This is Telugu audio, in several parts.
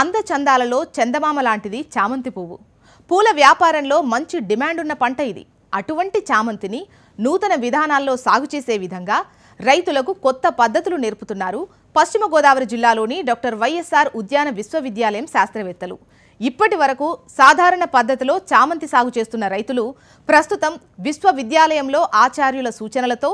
అందచందాలలో చందమామ లాంటిది చామంతి పువ్వు. పూల వ్యాపారంలో మంచి డిమాండ్ ఉన్న పంట ఇది. అటువంటి చామంతిని నూతన విధానాల్లో సాగు చేసే విధంగా రైతులకు కొత్త పద్ధతులు నేర్పుతున్నారు పశ్చిమ గోదావరి జిల్లాలోని డాక్టర్ వైఎస్ఆర్ ఉద్యాన విశ్వవిద్యాలయం శాస్త్రవేత్తలు. ఇప్పటి వరకు సాధారణ పద్ధతిలో చామంతి సాగు చేస్తున్న రైతులు ప్రస్తుతం విశ్వవిద్యాలయంలో ఆచార్యుల సూచనలతో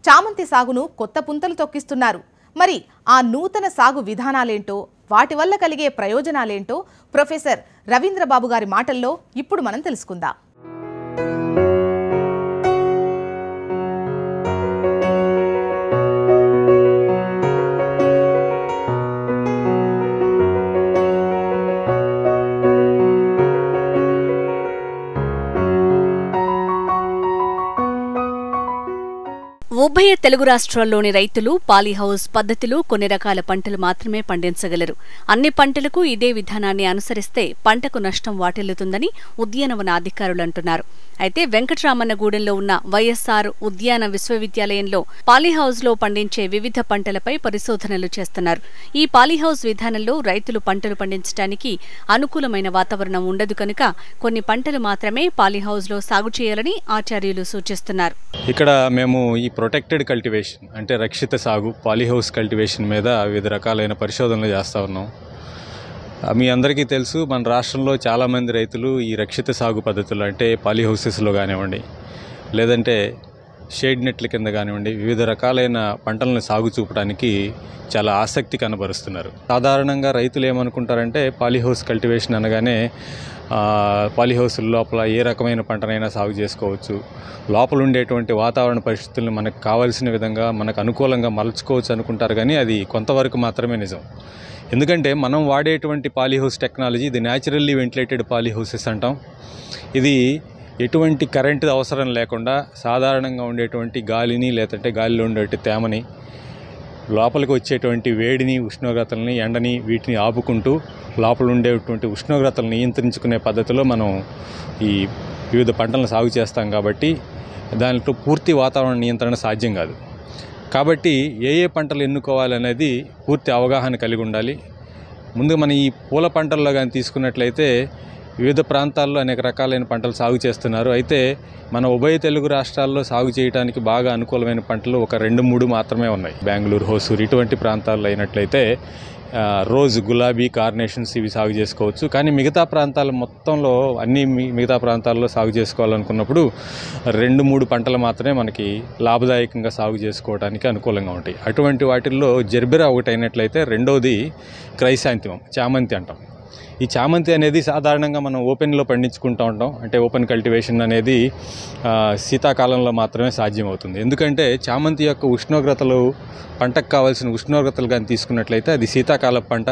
చామంతి సాగును కొత్త పుంతలు తొక్కిస్తున్నారు. మరి ఆ నూతన సాగు విధానాలేంటో, వాటి వల్ల కలిగే ప్రయోజనాలేంటో ప్రొఫెసర్ రవీంద్రబాబు గారి మాటల్లో ఇప్పుడు మనం తెలుసుకుందాం. ఉభయ తెలుగు రాష్ట్రాల్లోని రైతులు పాలీహౌస్ పద్ధతిలో కొన్ని రకాల పంటలు మాత్రమే పండించగలరు. అన్ని పంటలకు ఇదే విధానాన్ని అనుసరిస్తే పంటకు నష్టం వాటిల్లుతుందని ఉద్యానవన అధికారులు అంటున్నారు. అయితే వెంకటరామన్నగూడెంలో ఉన్న వైఎస్ఆర్ ఉద్యాన విశ్వవిద్యాలయంలో పాలీహౌస్లో పండించే వివిధ పంటలపై పరిశోధనలు చేస్తున్నారు. ఈ పాలీహౌస్ విధానంలో రైతులు పంటలు పండించడానికి అనుకూలమైన వాతావరణం ఉండదు కనుక కొన్ని పంటలు మాత్రమే పాలీహౌస్లో సాగు చేయాలని ఆచార్యులు సూచిస్తున్నారు. ఇక్కడ మేము ఈ ప్రొటెక్టెడ్ కల్టివేషన్ అంటే రక్షిత సాగు పాలీహౌస్ కల్టివేషన్ మీద వివిధ రకాలైన పరిశోధనలు చేస్తూ ఉన్నాం. మీ అందరికీ తెలుసు, మన రాష్ట్రంలో చాలామంది రైతులు ఈ రక్షిత సాగు పద్ధతులు అంటే పాలీహౌసెస్లో కానివ్వండి, లేదంటే షేడ్ నెట్ల కింద కానివ్వండి, వివిధ రకాలైన పంటలను సాగు చూపడానికి చాలా ఆసక్తి కనబరుస్తున్నారు. సాధారణంగా రైతులు ఏమనుకుంటారంటే పాలీహౌస్ కల్టివేషన్ అనగానే పాలీహౌస్ లోపల ఏ రకమైన పంటనైనా సాగు చేసుకోవచ్చు, లోపల ఉండేటువంటి వాతావరణ పరిస్థితులను మనకు కావాల్సిన విధంగా మనకు అనుకూలంగా మలుచుకోవచ్చు అనుకుంటారు. కానీ అది కొంతవరకు మాత్రమే నిజం. ఎందుకంటే మనం వాడేటువంటి పాలీహౌస్ టెక్నాలజీ ఇది న్యాచురల్లీ వెంటిలేటెడ్ పాలీహౌసెస్ అంటాం. ఇది ఎటువంటి కరెంటు అవసరం లేకుండా సాధారణంగా ఉండేటువంటి గాలిని లేదంటే గాలిలో ఉండేటువంటి తేమని, లోపలికి వచ్చేటువంటి వేడిని, ఉష్ణోగ్రతలని, ఎండని వీటిని ఆపుకుంటూ లోపల ఉండేటువంటి ఉష్ణోగ్రతలను నియంత్రించుకునే పద్ధతిలో మనం ఈ వివిధ పంటలను సాగు చేస్తాం. కాబట్టి దాంట్లో పూర్తి వాతావరణ నియంత్రణ సాధ్యం కాదు. కాబట్టి ఏ పంటలు ఎన్నుకోవాలనేది పూర్తి అవగాహన కలిగి ఉండాలి. ముందు మన ఈ పూల పంటల్లో కానీ తీసుకున్నట్లయితే వివిధ ప్రాంతాల్లో అనేక రకాలైన పంటలు సాగు చేస్తున్నారు. అయితే మన ఉభయ తెలుగు రాష్ట్రాల్లో సాగు చేయడానికి బాగా అనుకూలమైన పంటలు ఒక 2-3 మాత్రమే ఉన్నాయి. బెంగళూరు, హోసూరు ఇటువంటి ప్రాంతాల్లో అయినట్లయితే రోజ్, గులాబీ, కార్నేషన్స్ ఇవి సాగు చేసుకోవచ్చు. కానీ మిగతా ప్రాంతాల మొత్తంలో మిగతా ప్రాంతాల్లో సాగు చేసుకోవాలనుకున్నప్పుడు 2-3 పంటలు మాత్రమే మనకి లాభదాయకంగా సాగు చేసుకోవడానికి అనుకూలంగా ఉంటాయి. అటువంటి వాటిల్లో జెర్బెరా ఒకటి అయినట్లయితే, రెండవది క్రైసాంతిమం, చామంతి అంటాం. ఈ చామంతి అనేది సాధారణంగా మనం ఓపెన్లో పండించుకుంటూ ఉంటాం. అంటే ఓపెన్ కల్టివేషన్ అనేది శీతాకాలంలో మాత్రమే సాధ్యమవుతుంది. ఎందుకంటే చామంతి యొక్క ఉష్ణోగ్రతలు, పంటకు కావాల్సిన ఉష్ణోగ్రతలు కానీ తీసుకున్నట్లయితే అది శీతాకాల పంట.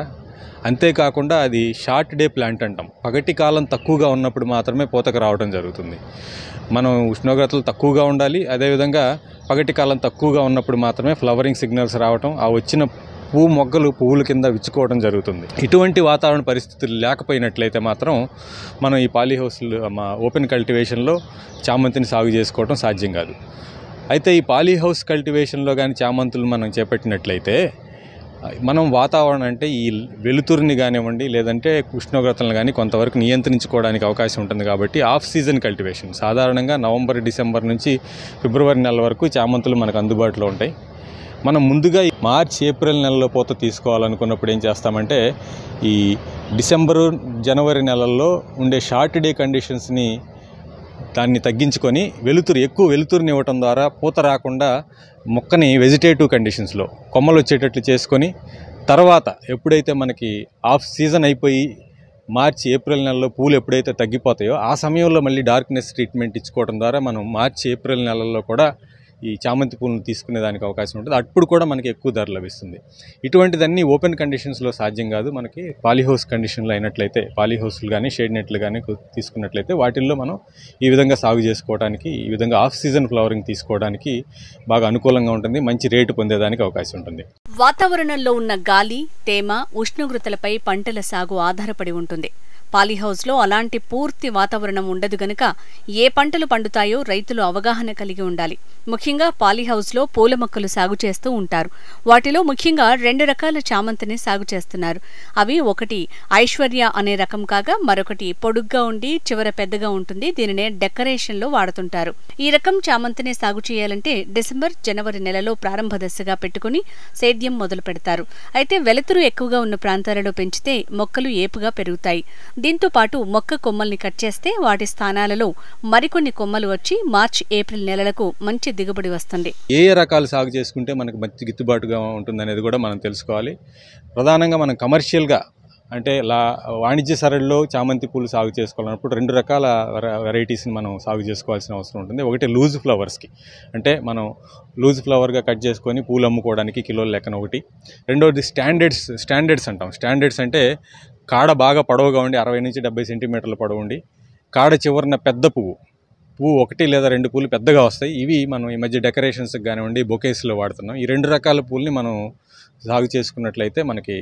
అంతేకాకుండా అది షార్ట్ డే ప్లాంట్ అంటాం. పగటి కాలం తక్కువగా ఉన్నప్పుడు మాత్రమే పూతకు రావడం జరుగుతుంది. మనం ఉష్ణోగ్రతలు తక్కువగా ఉండాలి, అదేవిధంగా పగటి కాలం తక్కువగా ఉన్నప్పుడు మాత్రమే ఫ్లవరింగ్ సిగ్నల్స్ రావటం, ఆ వచ్చిన మొగ్గలు పువ్వుల కింద విచ్చుకోవడం జరుగుతుంది. ఇటువంటి వాతావరణ పరిస్థితులు లేకపోయినట్లయితే మాత్రం మనం ఈ పాలీహౌస్లు ఓపెన్ కల్టివేషన్లో చామంతిని సాగు చేసుకోవడం సాధ్యం కాదు. అయితే ఈ పాలీహౌస్ కల్టివేషన్లో కానీ చామంతులు మనం చేపట్టినట్లయితే మనం వాతావరణం అంటే ఈ వెలుతురుని కానివ్వండి, లేదంటే ఉష్ణోగ్రతలను కానీ కొంతవరకు నియంత్రించుకోవడానికి అవకాశం ఉంటుంది. కాబట్టి ఆఫ్ సీజన్ కల్టివేషన్ సాధారణంగా నవంబర్, డిసెంబర్ నుంచి ఫిబ్రవరి నెల వరకు చామంతులు మనకు అందుబాటులో ఉంటాయి. మనం ముందుగా మార్చ్, ఏప్రిల్ నెలలో పూత తీసుకోవాలనుకున్నప్పుడు ఏం చేస్తామంటే ఈ డిసెంబరు, జనవరి నెలల్లో ఉండే షార్ట్ డే కండిషన్స్ని దాన్ని తగ్గించుకొని ఎక్కువ వెలుతురుని ఇవ్వటం ద్వారా పూత రాకుండా మొక్కని వెజిటేటివ్ కండిషన్స్లో కొమ్మలు వచ్చేటట్లు చేసుకొని, తర్వాత ఎప్పుడైతే మనకి ఆఫ్ సీజన్ అయిపోయి మార్చి, ఏప్రిల్ నెలలో పూలు ఎప్పుడైతే తగ్గిపోతాయో ఆ సమయంలో మళ్ళీ డార్క్నెస్ ట్రీట్మెంట్ ఇచ్చుకోవడం ద్వారా మనం మార్చి, ఏప్రిల్ నెలల్లో కూడా ఈ చామంతి పూలను తీసుకునే దానికి అవకాశం ఉంటుంది. అప్పుడు కూడా మనకి ఎక్కువ ధర లభిస్తుంది. ఇటువంటిదన్నీ ఓపెన్ కండిషన్స్లో సాధ్యం కాదు. మనకి పాలీహౌస్ కండిషన్లో అయినట్లయితే, పాలీహౌస్లు కానీ షేడ్ నెట్లు కానీ తీసుకున్నట్లయితే వాటిల్లో మనం ఈ విధంగా సాగు చేసుకోవడానికి, ఈ విధంగా ఆఫ్ సీజన్ ఫ్లవరింగ్ తీసుకోవడానికి బాగా అనుకూలంగా ఉంటుంది. మంచి రేటు పొందేదానికి అవకాశం ఉంటుంది. వాతావరణంలో ఉన్న గాలి, తేమ, ఉష్ణోగ్రతలపై పంటల సాగు ఆధారపడి ఉంటుంది. పాలీహౌస్లో అలాంటి పూర్తి వాతావరణం ఉండదు గనుక ఏ పంటలు పండుతాయో రైతులు అవగాహన కలిగి ఉండాలి. ముఖ్యంగా పాలీహౌస్లో పూల మొక్కలు సాగు చేస్తూ ఉంటారు. వాటిలో ముఖ్యంగా 2 రకాల చామంతిని సాగు చేస్తున్నారు. అవి ఒకటి ఐశ్వర్య అనే రకం కాగా మరొకటి పొడుగ్గా ఉండి చివర పెద్దగా ఉంటుంది. దీనినే డెకరేషన్లో వాడుతుంటారు. ఈ రకం చామంతిని సాగు చేయాలంటే డిసెంబర్, జనవరి నెలలో ప్రారంభ దశగా పెట్టుకుని సేద్యం మొదలు పెడతారు. అయితే వెలుతురు ఎక్కువగా ఉన్న ప్రాంతాలలో పెంచితే మొక్కలు ఏపుగా పెరుగుతాయి. దీంతో పాటు మొక్క కొమ్మల్ని కట్ చేస్తే వాటి స్థానాలలో మరికొన్ని కొమ్మలు వచ్చి మార్చి, ఏప్రిల్ నెలలకు మంచి దిగుబడి వస్తుంది. ఏ రకాలు సాగు చేసుకుంటే మనకు మంచి గిట్టుబాటుగా ఉంటుందనేది కూడా మనం తెలుసుకోవాలి. ప్రధానంగా మనం కమర్షియల్గా అంటే వాణిజ్య సరళిలో చామంతి పూలు సాగు చేసుకోవాలన్నప్పుడు 2 రకాల వెరైటీస్ని మనం సాగు చేసుకోవాల్సిన అవసరం ఉంటుంది. ఒకటి లూజ్ ఫ్లవర్స్కి, అంటే మనం లూజ్ ఫ్లవర్గా కట్ చేసుకొని పూలు అమ్ముకోవడానికి కిలోల లెక్కన ఒకటి. రెండోది స్టాండర్డ్స్ అంటాం. స్టాండర్డ్స్ అంటే కాడ బాగా పొడవుగా ఉండి 60 నుంచి 70 సెంటీమీటర్ల పొడవు ఉండి కాడ చివరిన పెద్ద పువ్వు 1 లేదా 2 పూలు పెద్దగా వస్తాయి. ఇవి మనం ఈ మధ్య డెకరేషన్స్కి కానివ్వండి, బొకేస్లో వాడుతున్నాం. ఈ 2 రకాల పూల్ని మనం సాగు చేసుకున్నట్లయితే మనకి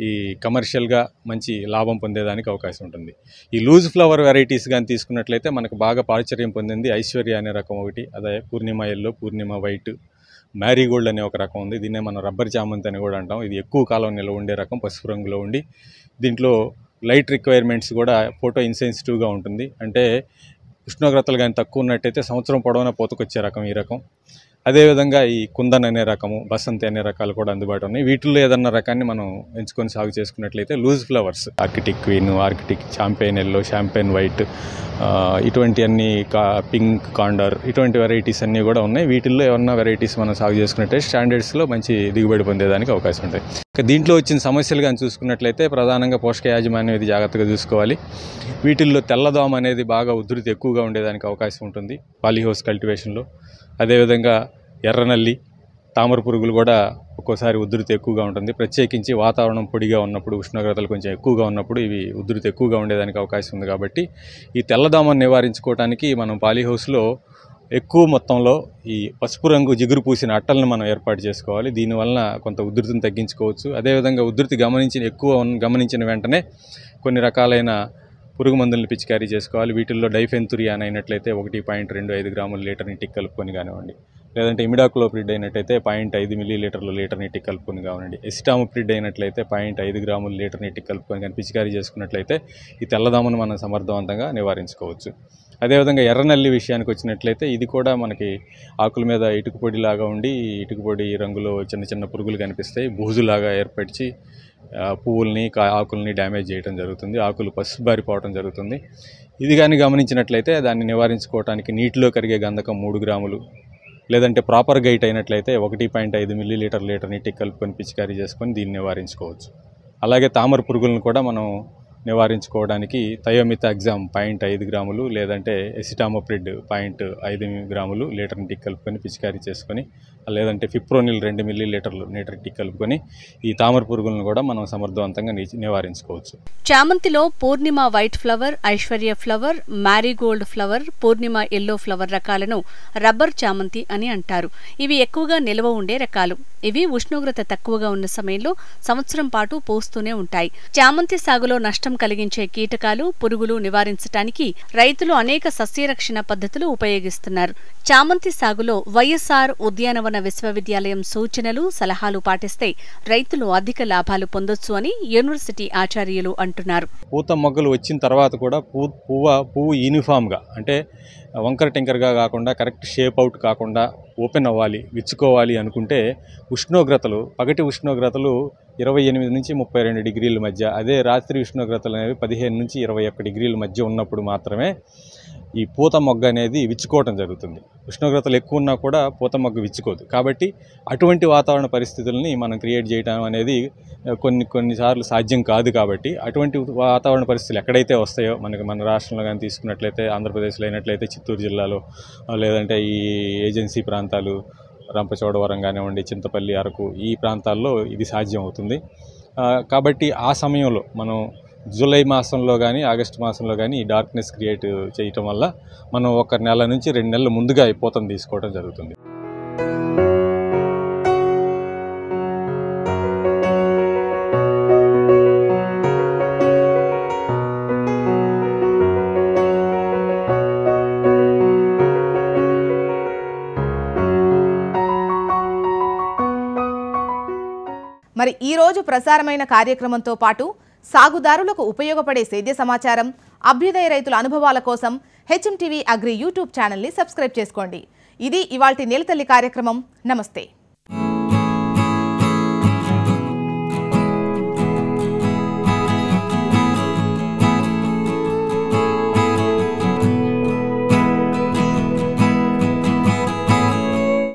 ఈ కమర్షియల్గా మంచి లాభం పొందేదానికి అవకాశం ఉంటుంది. ఈ లూజ్ ఫ్లవర్ వెరైటీస్ కానీ తీసుకున్నట్లయితే మనకు బాగా ప్రాచుర్యం పొందింది ఐశ్వర్య అనే రకం ఒకటి, అదే పూర్ణిమ ఎల్లో, పూర్ణిమ వైట్, మ్యారీగోల్డ్ అనే ఒక రకం ఉంది. దీన్నే మనం రబ్బర్ చామంతి అని కూడా అంటాం. ఇది ఎక్కువ కాలం నిల్వ ఉండే రకం, పసుపు రంగులో ఉండి దీంట్లో లైట్ రిక్వైర్మెంట్స్ కూడా ఫోటో ఇన్సెన్సిటివ్గా ఉంటుంది. అంటే ఉష్ణోగ్రతలు కానీ తక్కువ ఉన్నట్టయితే సంవత్సరం పొడవునా పోతకొచ్చే రకం ఈ రకం. అదేవిధంగా ఈ కుందన్ అనే రకము, బసంతి అనే రకాలు కూడా అందుబాటులో ఉన్నాయి. వీటిల్లో ఏదన్నా రకాన్ని మనం ఎంచుకొని సాగు చేసుకున్నట్లయితే loose flowers Arctic queen, Arctic champagne yellow, champagne white, ఇటువంటి అన్ని పింక్ కాండర్, ఇటువంటి వెరైటీస్ అన్నీ కూడా ఉన్నాయి. వీటిల్లో ఏమన్నా వెరైటీస్ మనం సాగు చేసుకున్నట్టయితే స్టాండర్డ్స్లో మంచి దిగుబడి పొందేదానికి అవకాశం ఉంటుంది. దీంట్లో వచ్చిన సమస్యలు కానీ చూసుకున్నట్లయితే ప్రధానంగా పోషక యాజమాన్యం ఇది జాగ్రత్తగా చూసుకోవాలి. వీటిల్లో తెల్లదోమ అనేది బాగా ఉధృతి ఎక్కువగా ఉండేదానికి అవకాశం ఉంటుంది పాలీహౌస్ కల్టివేషన్లో. అదేవిధంగా ఎర్రనల్లి, తామర పురుగులు కూడా ఒక్కోసారి ఉధృతి ఎక్కువగా ఉంటుంది. ప్రత్యేకించి వాతావరణం పొడిగా ఉన్నప్పుడు, ఉష్ణోగ్రతలు కొంచెం ఎక్కువగా ఉన్నప్పుడు ఇవి ఉధృతి ఎక్కువగా ఉండేదానికి అవకాశం ఉంది. కాబట్టి ఈ తెల్లదోమను నివారించుకోవడానికి మనం పాలీహౌస్లో ఎక్కువ మొత్తంలో ఈ పసుపు రంగు జిగురు పూసిన అట్టలను మనం ఏర్పాటు చేసుకోవాలి. దీనివలన కొంత ఉధృతిని తగ్గించుకోవచ్చు. అదేవిధంగా ఉధృతి గమనించిన వెంటనే కొన్ని రకాలైన పురుగు మందులను పిచికారీ చేసుకోవాలి. వీటిల్లో డైఫెన్తురియాన్ అయినట్లయితే 1.25 గ్రాముల లీటర్ నీటికి కలుపుకొని కానివ్వండి, లేదంటే ఇమిడాక్లోప్రిడ్ అయినట్టయితే 0.5 మిల్లీలీటర్లు లీటర్ నీటికి కలుపుకొని కానివ్వండి, ఎసిటామోప్రిడ్ అయినట్లయితే 0.5 గ్రాముల లీటర్ నీటికి కలుపుకొని కానీ పిచికారీ చేసుకున్నట్లయితే ఈ తెల్లదోమను మనం సమర్థవంతంగా నివారించుకోవచ్చు. అదేవిధంగా ఎర్రనల్లి విషయానికి వచ్చినట్లయితే ఇది కూడా మనకి ఆకుల మీద ఇటుక పొడిలాగా ఉండి, ఇటుక పొడి రంగులో చిన్న చిన్న పురుగులు కనిపిస్తాయి. బూజులాగా ఏర్పరిచి పువ్వుల్ని, ఆకుల్ని డ్యామేజ్ చేయడం జరుగుతుంది. ఆకులు పసుబారిపోవడం జరుగుతుంది. ఇది కానీ గమనించినట్లయితే దాన్ని నివారించుకోవడానికి నీటిలో కరిగే గంధకం 3 గ్రాములు, లేదంటే ప్రాపర్ గైట్ అయినట్లయితే 1.5 మిల్లీలీటర్ లీటర్ నీటికి కలుపుకొని పిచికారీ చేసుకొని దీన్ని నివారించుకోవచ్చు. అలాగే తామర పురుగులను కూడా మనం నివారించుకోవడానికి థయోమిథాగ్జామ్ 0.5 గ్రాములు, లేదంటే ఎసిటామోప్రిడ్ 0.5 గ్రాములు లీటర్ నీటికి కలుపుకొని పిచికారీ చేసుకొని, లేదంటే ఫిప్రోనిల్ 2 మిల్లీలీటర్లు లీటర్ నీటికి కలుపుకొని ఈ తామర పురుగులను కూడా మనం సమర్థవంతంగా నివారించుకోవచ్చు. చామంతిలో Purnima white flower, Aishwarya flower, marigold flower, Purnima yellow flower రకాలను రబ్బర్ చామంతి అని అంటారు. ఇవి ఎక్కువగా నిల్వ ఉండే రకాలు. ఇవి ఉష్ణోగ్రత తక్కువగా ఉన్న సమయంలో సంవత్సరం పాటు పూస్తూనే ఉంటాయి. చామంతి సాగులో నష్టం కలిగించే కీటకాలు, పురుగులు నివారించడానికి రైతులు అనేక సస్యరక్షణ పద్ధతులు ఉపయోగిస్తున్నారు. చామంతి సాగులో వైఎస్ఆర్ ఉద్యానవన విశ్వవిద్యాలయం సూచనలు, సలహాలు పాటిస్తే రైతులు అధిక లాభాలు పొందొచ్చు అని యూనివర్సిటీ ఆచార్యులు అంటున్నారు. పూత మొగ్గలు వచ్చిన తర్వాత కూడా పువ్వు యూనిఫామ్గా, అంటే వంకర టింకర్గా కాకుండా కరెక్ట్ షేప్ అవుట్ కాకుండా ఓపెన్ అవ్వాలి, విచ్చుకోవాలి అనుకుంటే పగటి ఉష్ణోగ్రతలు 28 నుంచి 32 డిగ్రీల మధ్య, అదే రాత్రి ఉష్ణోగ్రతలు అనేవి 15 నుంచి 21 డిగ్రీల మధ్య ఉన్నప్పుడు మాత్రమే ఈ పూత మొగ్గ అనేది విచ్చుకోవటం జరుగుతుంది. ఉష్ణోగ్రతలు ఎక్కువ ఉన్నా కూడా పూత మొగ్గ విచ్చుకోదు. కాబట్టి అటువంటి వాతావరణ పరిస్థితుల్ని మనం క్రియేట్ చేయడం అనేది కొన్నిసార్లు సాధ్యం కాదు. కాబట్టి అటువంటి వాతావరణ పరిస్థితులు ఎక్కడైతే వస్తాయో, మన రాష్ట్రంలో కానీ తీసుకున్నట్లయితే, ఆంధ్రప్రదేశ్లో అయినట్లయితే చిత్తూరు జిల్లాలో, లేదంటే ఈ ఏజెన్సీ ప్రాంతాలు రంపచోడవరం కానివ్వండి, చింతపల్లి, అరకు, ఈ ప్రాంతాల్లో ఇది సాధ్యం అవుతుంది. కాబట్టి ఆ సమయంలో మనం జూలై మాసంలో కానీ ఆగస్టు మాసంలో కానీ ఈ డార్క్నెస్ క్రియేట్ చేయటం వల్ల మనం 1 నెల నుంచి 2 నెలల ముందుగా ఈ పూతను తీసుకోవడం జరుగుతుంది. మరి ఈ రోజు ప్రసారమైన కార్యక్రమంతో పాటు సాగుదారులకు ఉపయోగపడే సేద్య సమాచారం, అభ్యుదయ రైతుల అనుభవాల కోసం హెచ్ఎం టీవీ అగ్రి యూట్యూబ్ ఛానల్ని సబ్స్క్రైబ్ చేసుకోండి. ఇది ఇవాల్టి నేలతల్లి కార్యక్రమం. నమస్తే.